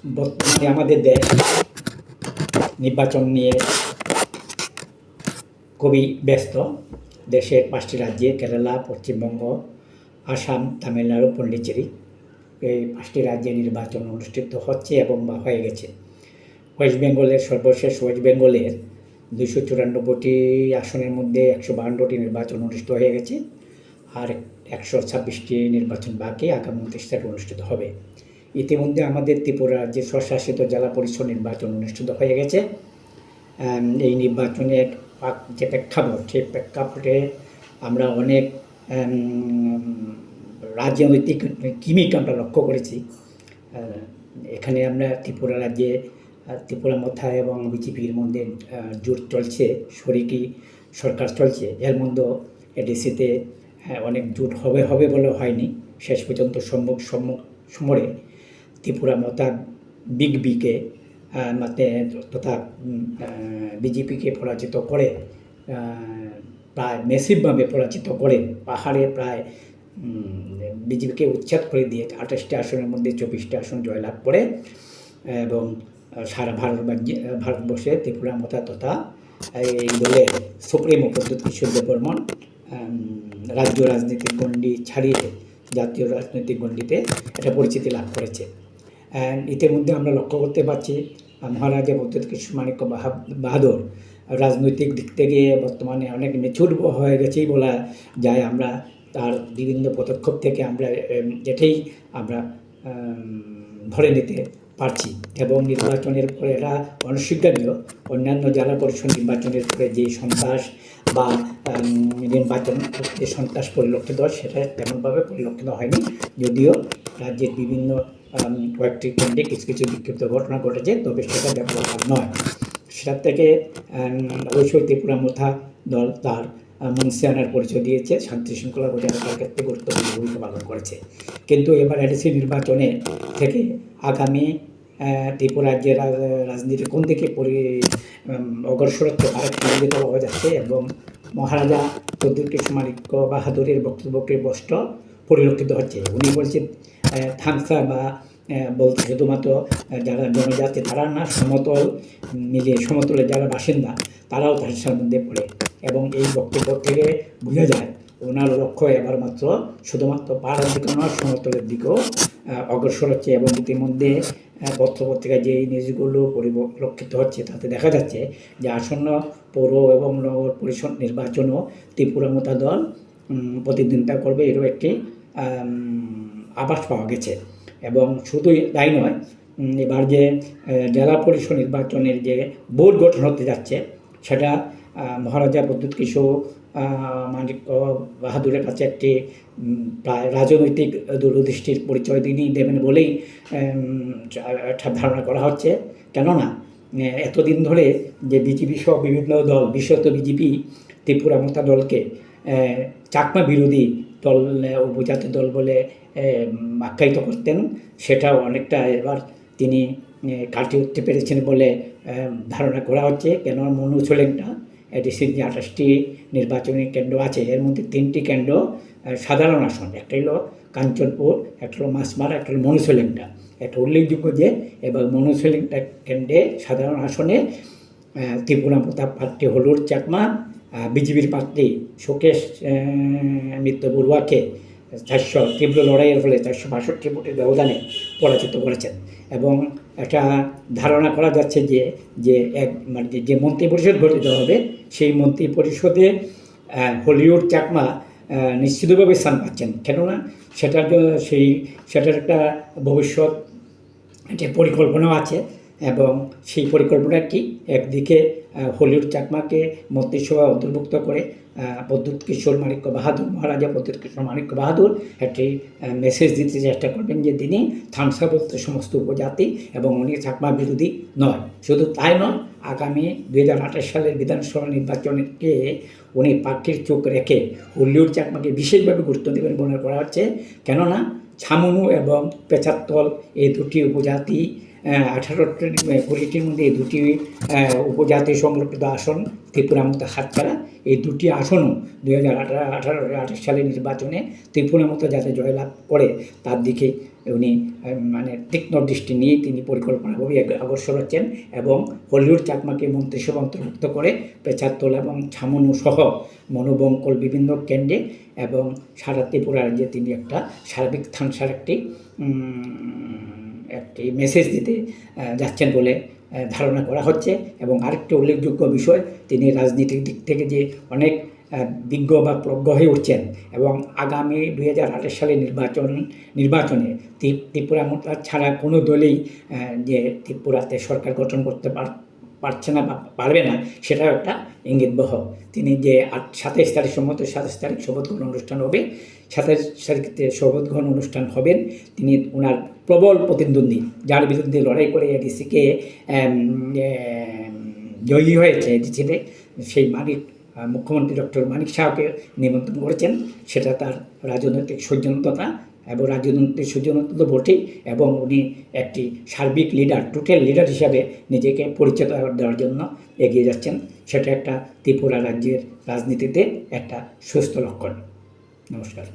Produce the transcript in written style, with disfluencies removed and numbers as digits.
বর্তমানে আমাদের দেশ নির্বাচন নিয়ে খুবই ব্যস্ত। দেশের 5টি রাজ্যে কেরালা, পশ্চিমবঙ্গ, আসাম, তামিলনাড়ু, পন্ডিচেরি এই 5টি রাজ্যে নির্বাচন অনুষ্ঠিত হচ্ছে এবং বা হয়ে গেছে। ওয়েস্ট বেঙ্গলের সর্বশেষ ওয়েস্ট বেঙ্গলের 294টি আসনের মধ্যে 152টি নির্বাচন অনুষ্ঠিত হয়ে গেছে, আর 126টি নির্বাচন বাকি, আগামী 29 তারিখে অনুষ্ঠিত হবে। ইতিমধ্যে আমাদের ত্রিপুরা রাজ্যে স্বশাসিত জেলা পরিষদ নির্বাচন অনুষ্ঠিত হয়ে গেছে। এই নির্বাচনের যে প্রেক্ষাপট, সেই প্রেক্ষাপটে আমরা অনেক রাজনৈতিক গিমিক আমরা লক্ষ্য করেছি। এখানে আমরা ত্রিপুরা রাজ্যে ত্রিপুরা মথা এবং বিজেপির মধ্যে জোট চলছে, শরিকি সরকার চলছে। এর মধ্যে এডিসিতে অনেক জোট হবে বলে হয়নি। শেষ পর্যন্ত সমরে ত্রিপুরা মথা বিগ বিকে তথা বিজেপিকে পরাজিত করে, প্রায় ম্যাসিভভাবে পরাজিত করে, পাহাড়ে প্রায় বিজেপিকে উচ্ছেদ করে দিয়ে 28টি আসনের মধ্যে 24টি আসন জয়লাভ করে এবং সারা ভারতবর্ষে ত্রিপুরা মথা তথা এই দলের সুপ্রিমো প্রদ্যুৎ কিশোর দেববর্মন রাজ্য রাজনীতির গণ্ডি ছাড়িয়ে জাতীয় রাজনৈতিক গণ্ডিতে এটা পরিচিতি লাভ করেছে। ইতিমধ্যে আমরা লক্ষ্য করতে পারছি মহারাজা প্রদ্যুৎ কিশোর মাণিক্য বাহাদুর রাজনৈতিক দিক থেকে বর্তমানে অনেক ম্যাচিউর হয়ে গেছেই বলা যায়। আমরা তার বিভিন্ন পদক্ষেপ থেকে আমরা এটাই আমরা ধরে নিতে পারছি এবং নির্বাচনের পরে এরা অনস্বীকার্য অন্যান্য জেলা পরিষদ নির্বাচনের পরে যে সন্ত্রাস বা নির্বাচন যে সন্ত্রাস পরিলক্ষিত হয় সেটা তেমনভাবে পরিলক্ষিত হয়নি, যদিও রাজ্যের বিভিন্ন কয়েকটি কেন্দ্রে কিছু কিছু বিক্ষিপ্ত ঘটনা ঘটেছে, তবে সেটা ব্যাপক নয়। সেটার থেকে অবশ্যই ত্রিপুরা মথা দল তার মঞ্চে আনার পরিচয় দিয়েছে, শান্তি শৃঙ্খলা বজায় রাখার ক্ষেত্রে গুরুত্বপূর্ণ ভূমিকা পালন করেছে। কিন্তু এবার এডিসি নির্বাচনে থেকে আগামী ত্রিপুরা রাজ্যের রাজনীতি কোন দিকে অগ্রসর হচ্ছে তার কেন্দ্রিত হওয়া যাচ্ছে এবং মহারাজা প্রদ্যুৎ কিশোর মাণিক্য বাহাদুরের বক্তব্যকে স্পষ্ট পরিলক্ষিত হচ্ছে। উনি বলছেন থাংসা বা বলতে শুধুমাত্র যারা জনজাতি তারা না, সমতল মিলিয়ে সমতলের যারা বাসিন্দা তারাও তার মধ্যে পড়ে এবং এই বক্তব্য থেকে বোঝা যায় ওনার লক্ষ্য এবার মাত্র শুধুমাত্র পাহাড়ের দিকে নয়, সমতলের দিকেও অগ্রসর হচ্ছে। এবং ইতিমধ্যে পত্রপত্রিকায় যে নিউজগুলো পরিলক্ষিত হচ্ছে তাতে দেখা যাচ্ছে যে আসন্ন পৌর এবং নগর পরিষদ নির্বাচনও ত্রিপুরা মথা দল প্রতিদ্বন্দ্বিতা করবে, এরও একটি আভাস পাওয়া গেছে। এবং শুধুই তাই নয়, এবার যে জেলা পরিষদ নির্বাচনের যে বোর্ড গঠন হতে যাচ্ছে সেটা মহারাজা প্রদ্যুৎ কিশোর মাণিক্য বাহাদুরের কাছে একটি প্রায় রাজনৈতিক দূরদৃষ্টির পরিচয় তিনি দেবেন বলেই ধারণা করা হচ্ছে। কেননা এতদিন ধরে যে বিজেপি সহ বিভিন্ন দল, বিশেষত বিজেপি ত্রিপুরা মথা দলকে চাকমা বিরোধী দল, উপজাতি দল বলে আখ্যায়িত করতেন, সেটাও অনেকটা এবার তিনি কাটিয়ে উঠতে পেরেছেন বলে ধারণা করা হচ্ছে। কেন মনু সোলেংটা এডিসির যে 28টি নির্বাচনী কেন্দ্র আছে এর মধ্যে 3টি কেন্দ্র সাধারণ আসন, একটা হলো কাঞ্চনপুর, একটা হলো মাসমারা, একটা হলো মনু সোলেংটা। একটা উল্লেখযোগ্য যে এবার মনু সোলেংটা কেন্দ্রে সাধারণ আসনে ত্রিপুরা মথা প্রার্থী হলুর চাকমা বিজেপির প্রার্থী শোকেশ মিত্র বড়ুয়াকে তীব্র লড়াইয়ের ফলে 462 ভোটের ব্যবধানে পরাজিত করেছেন। এবং একটা ধারণা করা যাচ্ছে যে মানে যে মন্ত্রী পরিষদ গঠিত হবে সেই মন্ত্রী পরিষদে হলিউড চাকমা নিশ্চিতভাবে স্থান পাচ্ছেন। কেননা সেটার একটা ভবিষ্যৎ একটা পরিকল্পনাও আছে এবং সেই পরিকল্পনা কি, একদিকে হলিউড চাকমাকে মন্ত্রিসভা অন্তর্ভুক্ত করে প্রদ্যুৎ কিশোর মাণিক্য বাহাদুর, মহারাজা প্রদ্যুৎ কিশোর মাণিক্য বাহাদুর একটি মেসেজ দিতে চেষ্টা করবেন যে তিনি থাংসা বলতে সমস্ত উপজাতি এবং উনি চাকমা বিরোধী নয়। শুধু তাই নয়, আগামী 2028 সালের বিধানসভা নির্বাচনকে উনি পাখির চোখ রেখে হলিউড চাকমাকে বিশেষভাবে গুরুত্ব দেবেন মনে করা হচ্ছে। কেননা ছামুনু এবং পেচারতল এই দুটি উপজাতি 18-20টির মধ্যে 2টি উপজাতি সংরক্ষিত আসন ত্রিপুরার মতো হাতছাড়া। এই 2টি আসনও 2018 সালের নির্বাচনে ত্রিপুরার মতো যাতে জয়লাভ করে তার দিকে উনি মানে তীক্ষ্ণ দৃষ্টি নিয়ে তিনি পরিকল্পনাভাবে অগ্রসর হচ্ছেন এবং হলিউড চাকমাকে মন্ত্রিসভা অন্তর্ভুক্ত করে পেচারতোল এবং ছামনু সহ মনোবঙ্কল বিভিন্ন কেন্দ্রে এবং সারা ত্রিপুরা রাজ্যে তিনি একটা সার্বিক থানসার একটি মেসেজ দিতে যাচ্ছেন বলে ধারণা করা হচ্ছে। এবং আরেকটি উল্লেখযোগ্য বিষয়, তিনি রাজনীতির দিক থেকে যে অনেক বিজ্ঞ বা প্রজ্ঞ হয়ে উঠছেন এবং আগামী 2028 সালের নির্বাচনে ত্রিপুরা ছাড়া কোনো দলেই যে ত্রিপুরাতে সরকার গঠন করতে পারছে না বা পারবে না সেটাও একটা ইঙ্গিতবহ। তিনি যে 27 তারিখ সম্মত 27 তারিখ শপথ গ্রহণ অনুষ্ঠান হবে, 27 তারিখে শপথ গ্রহণ অনুষ্ঠান হবেন, তিনি ওনার প্রবল প্রতিদ্বন্দ্বী যার বিরুদ্ধে লড়াই করে এডিসিকে জয়ী হয়েছে এডিসিতে, সেই মুখ্যমন্ত্রী ডক্টর মানিক সাহাকে নিমন্ত্রণ করেছেন। সেটা তার রাজনৈতিক সৌজন্যতা এবং রাজনৈতিক সৌজন্যতা তো বটেই, এবং উনি একটি সার্বিক লিডার, টোটাল লিডার হিসাবে নিজেকে পরিচয় দেওয়ার জন্য এগিয়ে যাচ্ছেন। সেটা একটা ত্রিপুরা রাজ্যের রাজনীতিতে একটা সুস্থ লক্ষণ। নমস্কার।